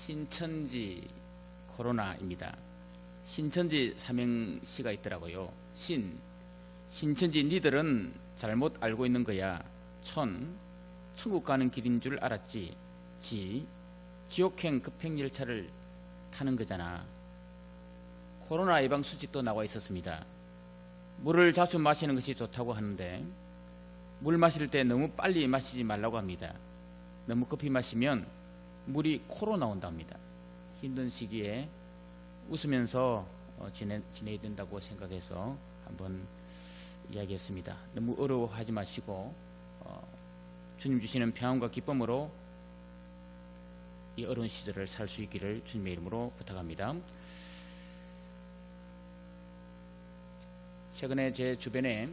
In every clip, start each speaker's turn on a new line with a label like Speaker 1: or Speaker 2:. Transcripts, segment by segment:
Speaker 1: 신천지 코로나입니다. 신천지 삼행시가 있더라고요. 신천지 니들은 잘못 알고 있는 거야. 천국 가는 길인 줄 알았지. 지옥행 급행열차를 타는 거잖아. 코로나 예방 수칙도 나와 있었습니다. 물을 자주 마시는 것이 좋다고 하는데 물 마실 때 너무 빨리 마시지 말라고 합니다. 너무 급히 마시면 물이 코로 나온답니다. 힘든 시기에 웃으면서 지내야 된다고 생각해서 한번 이야기했습니다. 너무 어려워하지 마시고 주님 주시는 평안과 기쁨으로 이 어려운 시절을 살 수 있기를 주님의 이름으로 부탁합니다. 최근에 제 주변에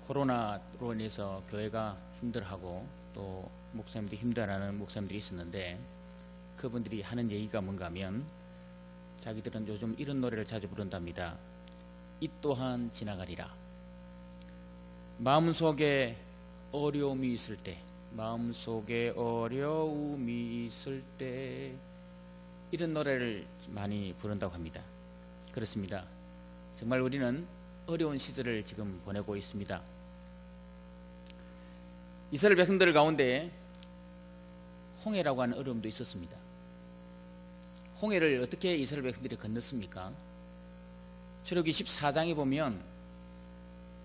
Speaker 1: 코로나로 인해서 교회가 힘들어하고 또 목사님들이 힘들어하는 목사님들이 있었는데 그분들이 하는 얘기가 뭔가 하면 자기들은 요즘 이런 노래를 자주 부른답니다. 이 또한 지나가리라. 마음속에 어려움이 있을 때, 마음속에 어려움이 있을 때 이런 노래를 많이 부른다고 합니다. 그렇습니다. 정말 우리는 어려운 시절을 지금 보내고 있습니다. 이스라엘 백성들 가운데 홍해라고 하는 어려움도 있었습니다. 홍해를 어떻게 이스라엘 백성들이 건넜습니까? 출애굽기 14장에 보면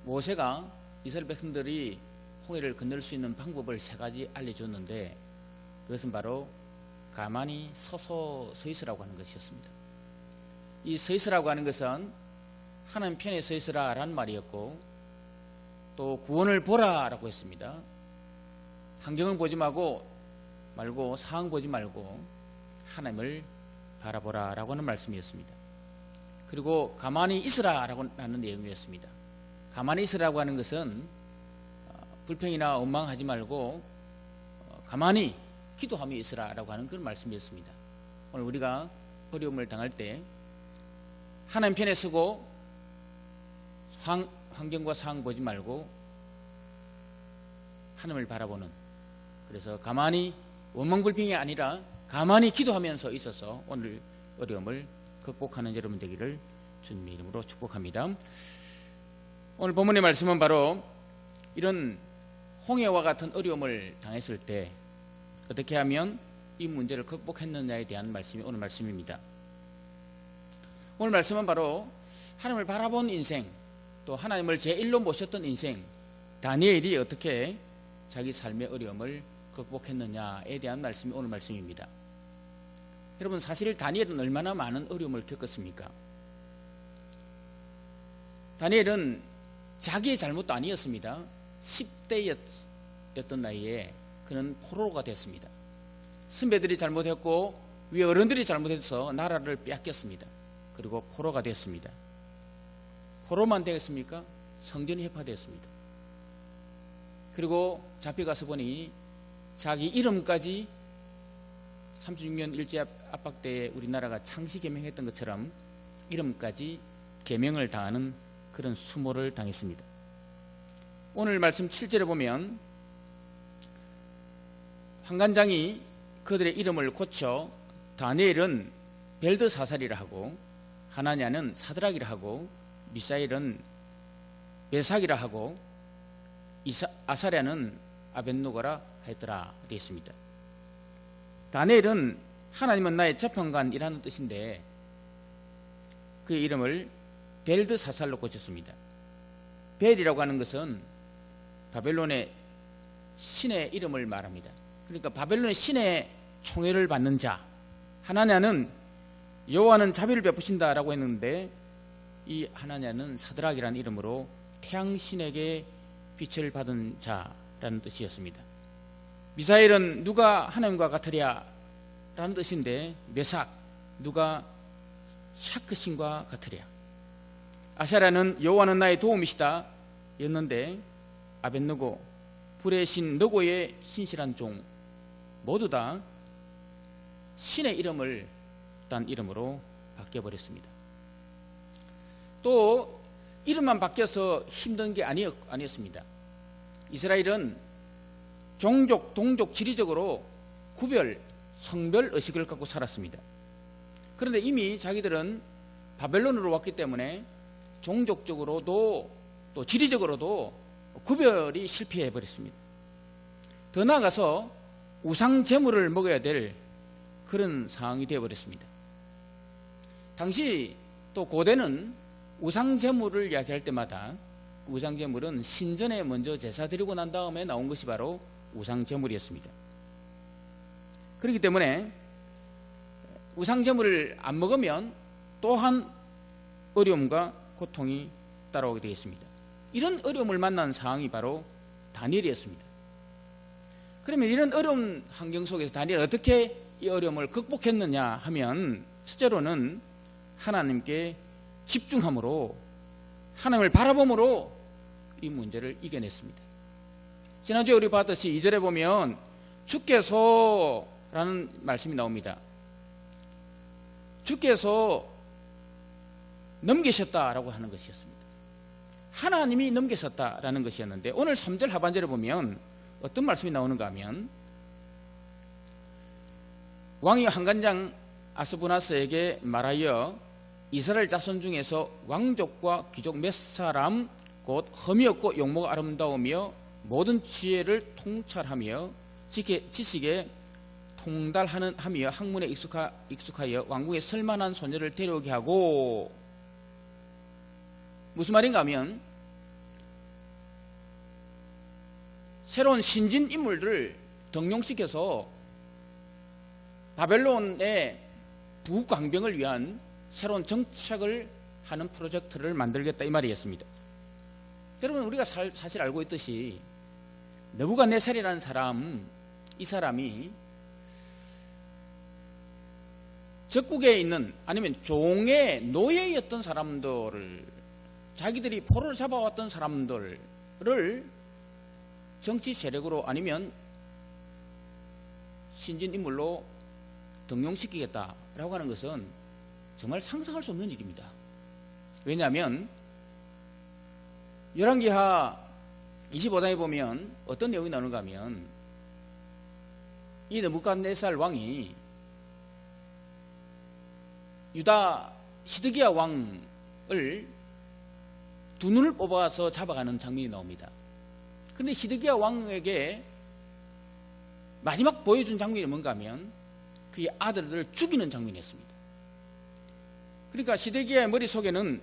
Speaker 1: 모세가 이스라엘 백성들이 홍해를 건널 수 있는 방법을 3가지 알려줬는데 그것은 바로 가만히 서 있으라고 하는 것이었습니다. 이 서 있으라고 하는 것은 하나님 편에 서 있으라 라는 말이었고 또 구원을 보라 라고 했습니다. 환경을 보지 말고 상황 보지 말고 하나님을 바라보라 라고 하는 말씀이었습니다. 그리고 가만히 있으라 라고 하는 내용이었습니다. 가만히 있으라고 하는 것은 불평이나 원망하지 말고 가만히 기도하며 있으라 라고 하는 그런 말씀이었습니다. 오늘 우리가 어려움을 당할 때 하나님 편에 서고 환경과 상황 보지 말고 하나님을 바라보는, 그래서 가만히 원망불평이 아니라 가만히 기도하면서 있어서 오늘 어려움을 극복하는 여러분 되기를 주님의 이름으로 축복합니다. 오늘 본문의 말씀은 바로 이런 홍해와 같은 어려움을 당했을 때 어떻게 하면 이 문제를 극복했느냐에 대한 말씀이 오늘 말씀입니다. 오늘 말씀은 바로 하나님을 바라본 인생, 또 하나님을 제1로 모셨던 인생 다니엘이 어떻게 자기 삶의 어려움을 극복했느냐에 대한 말씀이 오늘 말씀입니다. 여러분, 사실 다니엘은 얼마나 많은 어려움을 겪었습니까? 다니엘은 자기의 잘못도 아니었습니다. 10대였던 나이에 그는 포로가 됐습니다. 선배들이 잘못했고 위 어른들이 잘못해서 나라를 빼앗겼습니다. 그리고 포로가 됐습니다. 포로만 되었습니까? 성전이 해파되었습니다. 그리고 잡혀가서 보니 자기 이름까지 36년 일제 압박 때에 우리나라가 창시 개명했던 것처럼 이름까지 개명을 당하는 그런 수모를 당했습니다. 오늘 말씀 7절에 보면 환관장이 그들의 이름을 고쳐 다니엘은 벨드사살이라 하고 하나냐는 사드락이라 하고 미사일은 메삭이라 하고 아사랴는 아벳노고라 했더라 되어 있습니다. 다니엘은 하나님은 나의 재판관이라는 뜻인데 그의 이름을 벨드사살로 고쳤습니다. 벨이라고 하는 것은 바벨론의 신의 이름을 말합니다. 그러니까 바벨론의 신의 총애를 받는 자, 하나냐는 여호와는 자비를 베푸신다라고 했는데 이 하나냐는 사드락이라는 이름으로 태양신에게 빛을 받은 자라는 뜻이었습니다. 미사일은 누가 하나님과 같으랴 라는 뜻인데 메삭, 누가 샤크신과 같으랴. 아사랴는 여호와는 나의 도움이시다 였는데 아벳노고, 불의 신 너고의 신실한 종, 모두 다 신의 이름을 딴 이름으로 바뀌어버렸습니다. 또 이름만 바뀌어서 힘든 게 아니었습니다. 이스라엘은 종족, 동족, 지리적으로 구별, 성별 의식을 갖고 살았습니다. 그런데 이미 자기들은 바벨론으로 왔기 때문에 종족적으로도 또 지리적으로도 구별이 실패해 버렸습니다. 더 나아가서 우상 제물을 먹어야 될 그런 상황이 되어 버렸습니다. 당시 또 고대는 우상 제물을 이야기할 때마다 우상 제물은 신전에 먼저 제사 드리고 난 다음에 나온 것이 바로 우상 제물이었습니다. 그렇기 때문에 우상 제물을 안 먹으면 또한 어려움과 고통이 따라오게 되겠습니다. 이런 어려움을 만난 상황이 바로 다니엘이었습니다. 그러면 이런 어려운 환경 속에서 다니엘이 어떻게 이 어려움을 극복했느냐 하면 첫째로는 하나님께 집중함으로 하나님을 바라봄으로 이 문제를 이겨냈습니다. 지난주에 우리 봤듯이 2절에 보면 주께서라는 말씀이 나옵니다. 주께서 넘기셨다라고 하는 것이었습니다. 하나님이 넘기셨다라는 것이었는데 오늘 3절 하반절에 보면 어떤 말씀이 나오는가 하면 왕이 한간장 아스부나스에게 말하여 이스라엘 자손 중에서 왕족과 귀족 몇 사람 곧 흠이 없고 용모가 아름다우며 모든 지혜를 통찰하며 지식에 통달하며 학문에 익숙하여 왕궁에 설만한 소녀를 데려오게 하고, 무슨 말인가 하면 새로운 신진 인물들을 등용시켜서 바벨론의 부광병을 위한 새로운 정책을 하는 프로젝트를 만들겠다 이 말이었습니다. 여러분, 우리가 사실 알고 있듯이 느부갓네살이라는 사람, 이 사람이 적국에 있는 아니면 종의 노예였던 사람들을, 자기들이 포로를 잡아왔던 사람들을 정치 세력으로 아니면 신진 인물로 등용시키겠다라고 하는 것은 정말 상상할 수 없는 일입니다. 왜냐하면 열왕기하 25장에 보면 어떤 내용이 나오는가 하면 이 느부갓네살 왕이 유다 시드기야 왕을 두 눈을 뽑아서 잡아가는 장면이 나옵니다. 그런데 시드기야 왕에게 마지막 보여준 장면이 뭔가 하면 그의 아들들을 죽이는 장면이었습니다. 그러니까 시드기야의 머릿속에는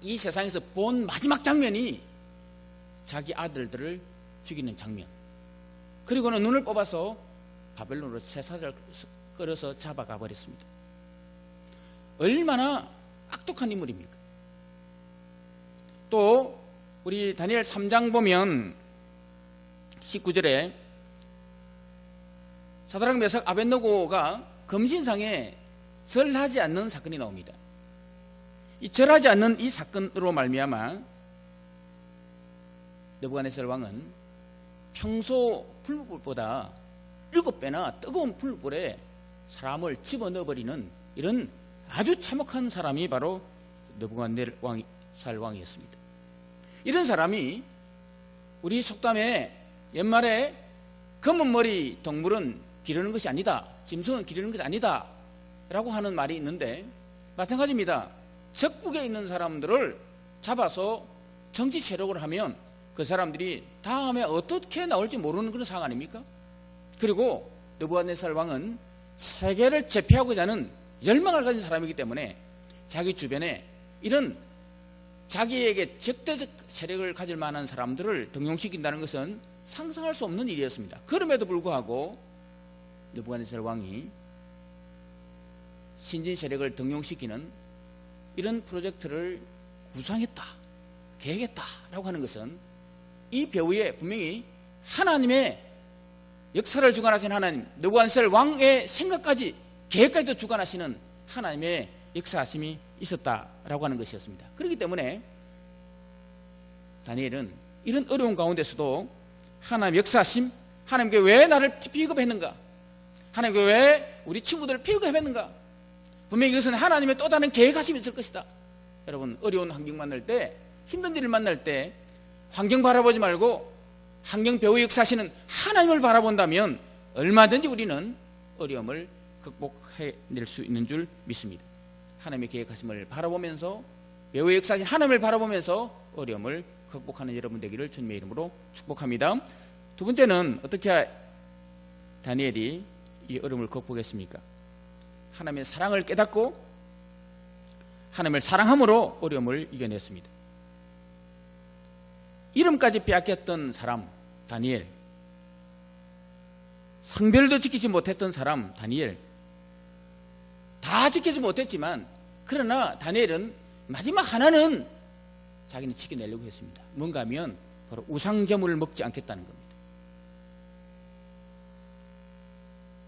Speaker 1: 이 세상에서 본 마지막 장면이 자기 아들들을 죽이는 장면, 그리고는 눈을 뽑아서 바벨론으로 쇠사슬을 끌어서 잡아가 버렸습니다. 얼마나 악독한 인물입니까? 또 우리 다니엘 3장 보면 19절에 사드락 메삭 아벳느고가 검신상에 절하지 않는 사건이 나옵니다. 이 절하지 않는 이 사건으로 말미암아 느부갓네살 왕은 평소 풀불보다 7배나 뜨거운 풀불에 사람을 집어넣어버리는 이런 아주 참혹한 사람이 바로 느부갓네살 왕이었습니다. 이런 사람이 우리 속담에 옛말에 검은 머리 동물은 기르는 것이 아니다, 짐승은 기르는 것이 아니다 라고 하는 말이 있는데 마찬가지입니다. 적국에 있는 사람들을 잡아서 정치 세력을 하면 그 사람들이 다음에 어떻게 나올지 모르는 그런 상황 아닙니까? 그리고 느부갓네살 왕은 세계를 제패하고자 하는 열망을 가진 사람이기 때문에 자기 주변에 이런 자기에게 적대적 세력을 가질 만한 사람들을 등용시킨다는 것은 상상할 수 없는 일이었습니다. 그럼에도 불구하고 느부갓네살 왕이 신진 세력을 등용시키는 이런 프로젝트를 구상했다, 계획했다라고 하는 것은 이 배후에 분명히 하나님의 역사를 주관하신 하나님, 느부갓네살 왕의 생각까지 계획까지도 주관하시는 하나님의 역사하심이 있었다라고 하는 것이었습니다. 그렇기 때문에 다니엘은 이런 어려운 가운데서도 하나님의 역사하심, 하나님께 왜 나를 피급했는가, 하나님께 왜 우리 친구들을 피급했는가, 분명히 이것은 하나님의 또 다른 계획하심이 있을 것이다. 여러분, 어려운 환경 만날 때, 힘든 일을 만날 때 환경 바라보지 말고 환경 배후의 역사하시는 하나님을 바라본다면 얼마든지 우리는 어려움을 극복해낼 수 있는 줄 믿습니다. 하나님의 계획하심을 바라보면서, 배후의 역사하신 하나님을 바라보면서 어려움을 극복하는 여러분 되기를 주님의 이름으로 축복합니다. 두 번째는 어떻게 다니엘이 이 어려움을 극복했습니까? 하나님의 사랑을 깨닫고 하나님을 사랑함으로 어려움을 이겨냈습니다. 이름까지 빼앗겼던 사람 다니엘, 성별도 지키지 못했던 사람 다니엘, 다 지키지 못했지만 그러나 다니엘은 마지막 하나는 자기는 지켜내려고 했습니다. 뭔가 하면 바로 우상제물을 먹지 않겠다는 겁니다.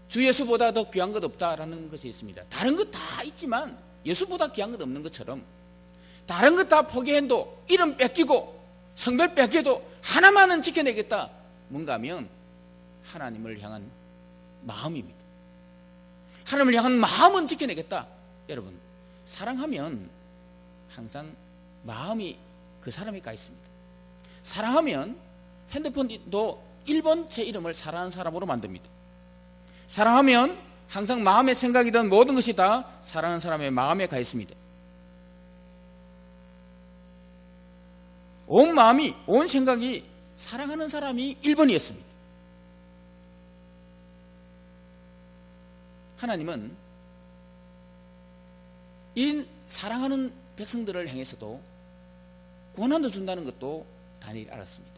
Speaker 1: 주 예수보다 더 귀한 것 없다라는 것이 있습니다. 다른 것 다 있지만 예수보다 귀한 것 없는 것처럼 다른 것 다 포기해도 이름 뺏기고 성별 뺏겨도 하나만은 지켜내겠다. 뭔가 하면 하나님을 향한 마음입니다. 하나님을 향한 마음은 지켜내겠다. 여러분, 사랑하면 항상 마음이 그 사람에 가 있습니다. 사랑하면 핸드폰도 1번 제 이름을 사랑하는 사람으로 만듭니다. 사랑하면 항상 마음의 생각이든 모든 것이 다 사랑하는 사람의 마음에 가 있습니다. 온 마음이, 온 생각이 사랑하는 사람이 1번이었습니다. 하나님은 이 사랑하는 백성들을 향해서도 고난도 준다는 것도 다니엘이 알았습니다.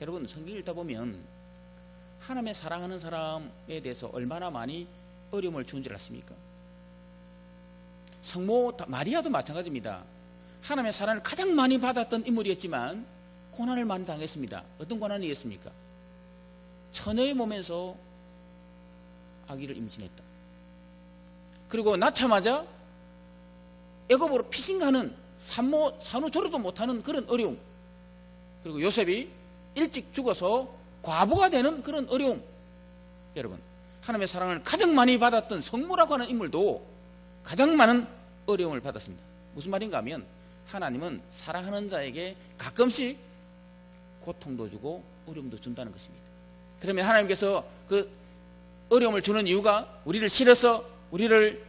Speaker 1: 여러분, 성경 읽다 보면 하나님의 사랑하는 사람에 대해서 얼마나 많이 어려움을 준 줄 아십니까? 성모 마리아도 마찬가지입니다. 하나님의 사랑을 가장 많이 받았던 인물이었지만 고난을 많이 당했습니다. 어떤 고난이었습니까? 처녀의 몸에서 아기를 임신했다. 그리고 낳자마자 애굽으로 피신가는 산후 조리도 못하는 그런 어려움, 그리고 요셉이 일찍 죽어서 과부가 되는 그런 어려움. 여러분, 하나님의 사랑을 가장 많이 받았던 성모라고 하는 인물도 가장 많은 어려움을 받았습니다. 무슨 말인가 하면 하나님은 사랑하는 자에게 가끔씩 고통도 주고 어려움도 준다는 것입니다. 그러면 하나님께서 그 어려움을 주는 이유가 우리를 싫어서, 우리를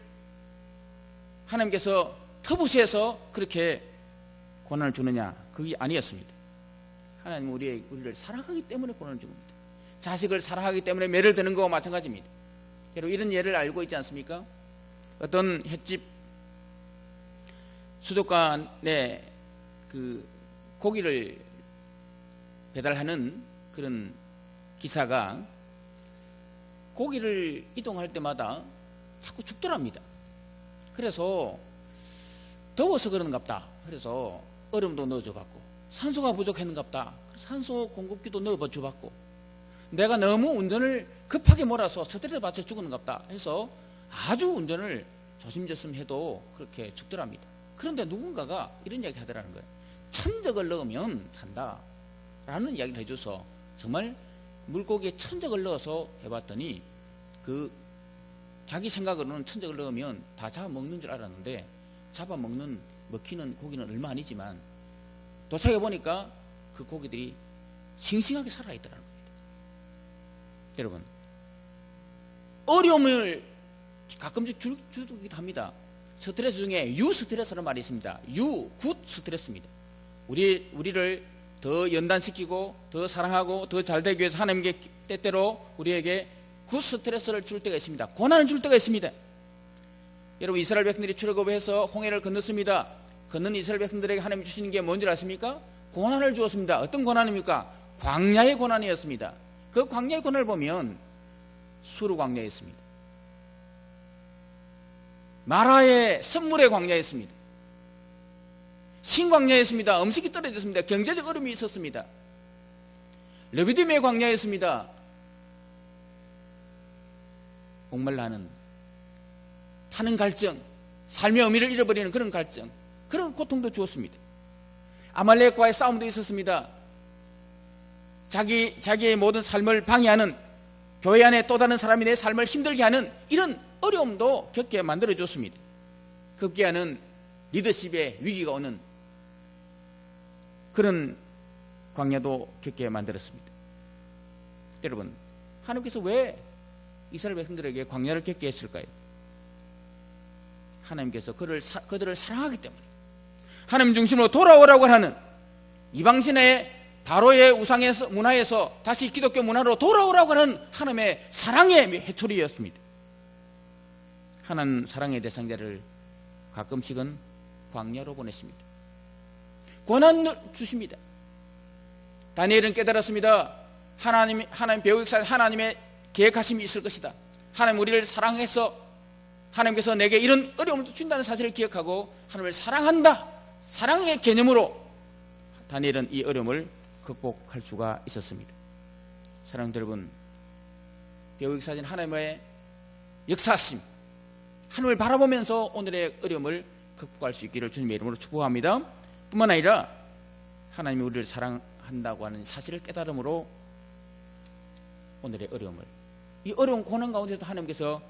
Speaker 1: 하나님께서 터부시해서 그렇게 고난을 주느냐, 그게 아니었습니다. 하나님은 우리를 사랑하기 때문에 고난을 줍니다. 자식을 사랑하기 때문에 매를 드는 것과 마찬가지입니다. 여러분, 이런 예를 알고 있지 않습니까? 어떤 횟집 수족관에 그 고기를 배달하는 그런 기사가 고기를 이동할 때마다 자꾸 죽더랍니다. 그래서 더워서 그런갑다. 그래서 얼음도 넣어줘봤고, 산소가 부족했는갑다. 산소 공급기도 넣어줘봤고, 내가 너무 운전을 급하게 몰아서 스트레스 받쳐 죽었는갑다 해서 아주 운전을 조심조심 해도 그렇게 죽더랍니다. 그런데 누군가가 이런 이야기 하더라는 거예요. 천적을 넣으면 산다 라는 이야기를 해줘서 정말 물고기에 천적을 넣어서 해봤더니 그 자기 생각으로는 천적을 넣으면 다 잡아먹는 줄 알았는데 먹히는 고기는 얼마 아니지만 도착해 보니까 그 고기들이 싱싱하게 살아있더라는 겁니다. 여러분, 어려움을 가끔씩 주기도 합니다. 스트레스 중에 유스트레스라는 말이 있습니다. 굿 스트레스입니다. 우리를 더 연단시키고 더 사랑하고 더 잘되기 위해서 하나님께 때때로 우리에게 굿 스트레스를 줄 때가 있습니다. 고난을 줄 때가 있습니다. 여러분, 이스라엘 백성들이 출애굽해서 홍해를 건넜습니다. 건넌 이스라엘 백성들에게 하나님이 주시는 게 뭔지 아십니까? 고난을 주었습니다. 어떤 고난입니까? 광야의 고난이었습니다. 그 광야의 고난을 보면 수르 광야였습니다. 마라의 선물의 광야였습니다. 신광야였습니다. 음식이 떨어졌습니다. 경제적 어려움이 있었습니다. 르비딤의 광야였습니다. 목말라하는, 타는 갈증, 삶의 의미를 잃어버리는 그런 갈증, 그런 고통도 주었습니다. 아말렉과의 싸움도 있었습니다. 자기의 모든 삶을 방해하는, 교회 안에 또 다른 사람이 내 삶을 힘들게 하는 이런 어려움도 겪게 만들어줬습니다. 급기야는 리더십의 위기가 오는 그런 광야도 겪게 만들었습니다. 여러분, 하나님께서 왜 이스라엘 백성들에게 광야를 겪게 했을까요? 하나님께서 그들을 사랑하기 때문에 하나님 중심으로 돌아오라고 하는 이방신의 바로의 우상에서 문화에서 다시 기독교 문화로 돌아오라고 하는 하나님의 사랑의 회초리였습니다. 하나님 사랑의 대상자를 가끔씩은 광야로 보냈습니다. 고난을 주십니다. 다니엘은 깨달았습니다. 하나님 배우익사 하나님의 계획하심이 있을 것이다. 하나님 우리를 사랑해서 하나님께서 내게 이런 어려움을 준다는 사실을 기억하고 하나님을 사랑한다. 사랑의 개념으로 다니엘은 이 어려움을 극복할 수가 있었습니다. 사랑하는 여러분, 배우익사진 하나님의 역사심, 하나님을 바라보면서 오늘의 어려움을 극복할 수 있기를 주님의 이름으로 축복합니다. 뿐만 아니라 하나님이 우리를 사랑한다고 하는 사실을 깨달음으로 오늘의 어려움을, 이 어려운 고난 가운데도 하나님께서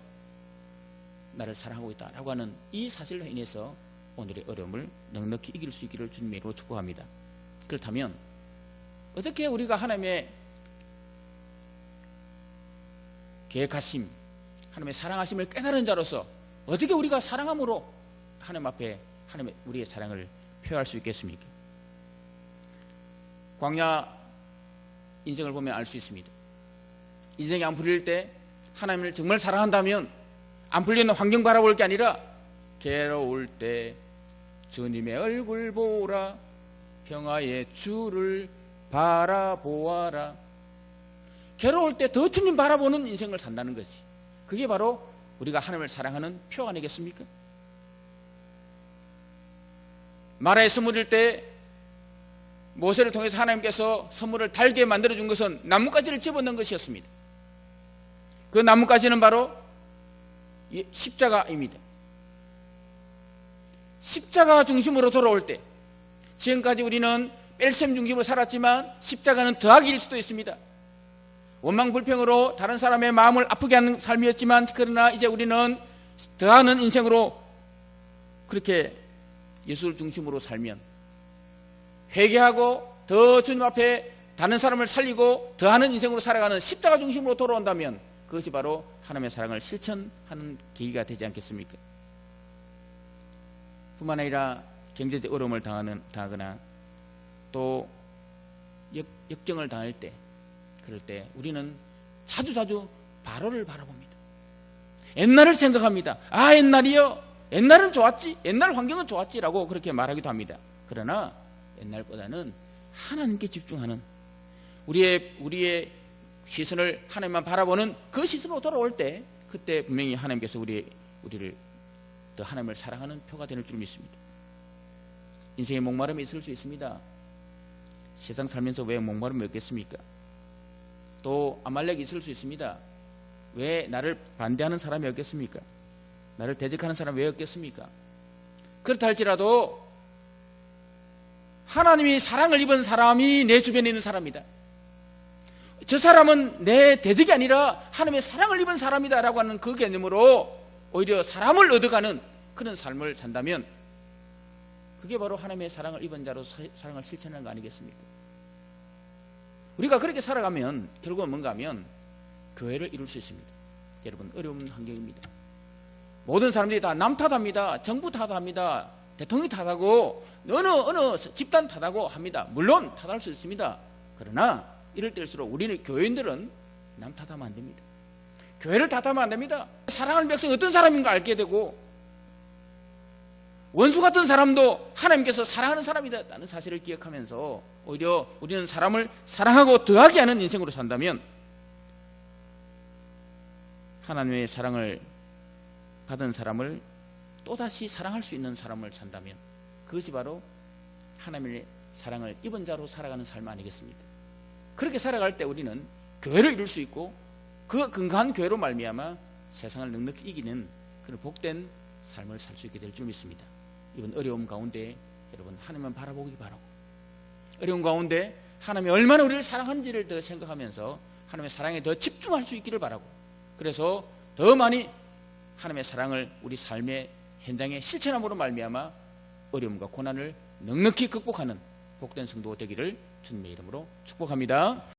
Speaker 1: 나를 사랑하고 있다라고 하는 이 사실로 인해서 오늘의 어려움을 넉넉히 이길 수 있기를 주님의 이름으로 축복합니다. 그렇다면 어떻게 우리가 하나님의 계획하심, 하나님의 사랑하심을 깨달은 자로서 어떻게 우리가 사랑함으로 하나님 앞에 하나님의 우리의 사랑을 표현할 수 있겠습니까? 광야 인생을 보면 알 수 있습니다. 인생이 안 풀릴 때 하나님을 정말 사랑한다면 안 풀리는 환경 바라볼 게 아니라 괴로울 때 주님의 얼굴 보라, 평화의 주를 바라보아라. 괴로울 때 더 주님 바라보는 인생을 산다는 것이, 그게 바로 우리가 하나님을 사랑하는 표 아니겠습니까? 마라의 선물일 때 모세를 통해서 하나님께서 선물을 달게 만들어준 것은 나뭇가지를 집어넣은 것이었습니다. 그 나뭇가지는 바로 십자가입니다. 십자가 중심으로 돌아올 때, 지금까지 우리는 뺄셈 중심으로 살았지만 십자가는 더하기일 수도 있습니다. 원망불평으로 다른 사람의 마음을 아프게 하는 삶이었지만, 그러나 이제 우리는 더하는 인생으로 그렇게 예수를 중심으로 살면, 회개하고 더 주님 앞에 다른 사람을 살리고 더하는 인생으로 살아가는 십자가 중심으로 돌아온다면 그것이 바로 하나님의 사랑을 실천하는 계기가 되지 않겠습니까? 뿐만 아니라 경제적 어려움을 당하거나 또 역정을 당할 때, 그럴 때 우리는 자주 바로를 바라봅니다. 옛날을 생각합니다. 아, 옛날이요, 옛날은 좋았지, 옛날 환경은 좋았지라고 그렇게 말하기도 합니다. 그러나 옛날보다는 하나님께 집중하는, 우리의 시선을 하나님만 바라보는 그 시선으로 돌아올 때, 그때 분명히 하나님께서 우리를 더 하나님을 사랑하는 표가 되는 줄 믿습니다. 인생에 목마름이 있을 수 있습니다. 세상 살면서 왜 목마름이 없겠습니까? 또 아말렉이 있을 수 있습니다. 왜 나를 반대하는 사람이 없겠습니까? 나를 대적하는 사람이 왜 없겠습니까? 그렇다 할지라도 하나님이 사랑을 입은 사람이 내 주변에 있는 사람이다, 저 사람은 내 대적이 아니라 하나님의 사랑을 입은 사람이다 라고 하는 그 개념으로 오히려 사람을 얻어가는 그런 삶을 산다면, 그게 바로 하나님의 사랑을 입은 자로 사랑을 실천하는 거 아니겠습니까? 우리가 그렇게 살아가면 결국은 뭔가 하면 교회를 이룰 수 있습니다. 여러분, 어려운 환경입니다. 모든 사람들이 다 남 탓합니다. 정부 탓합니다. 대통령이 탓하고 어느 집단 탓하고 합니다. 물론 탓할 수 있습니다. 그러나 이럴 때일수록 우리는 교인들은 남 탓하면 안 됩니다. 교회를 탓하면 안 됩니다. 사랑하는 백성이 어떤 사람인가 알게 되고, 원수 같은 사람도 하나님께서 사랑하는 사람이다라는 사실을 기억하면서 오히려 우리는 사람을 사랑하고 더하게 하는 인생으로 산다면, 하나님의 사랑을 받은 사람을 또다시 사랑할 수 있는 사람을 산다면, 그것이 바로 하나님의 사랑을 입은 자로 살아가는 삶 아니겠습니까? 그렇게 살아갈 때 우리는 교회를 이룰 수 있고, 그 근거한 교회로 말미암아 세상을 넉넉히 이기는 그런 복된 삶을 살 수 있게 될 줄 믿습니다. 이번 어려움 가운데 여러분, 하나님만 바라보기 바라고, 어려움 가운데 하나님이 얼마나 우리를 사랑하는지를 더 생각하면서 하나님의 사랑에 더 집중할 수 있기를 바라고, 그래서 더 많이 하나님의 사랑을 우리 삶의 현장에 실천함으로 말미암아 어려움과 고난을 넉넉히 극복하는 복된 성도 되기를 주님의 이름으로 축복합니다.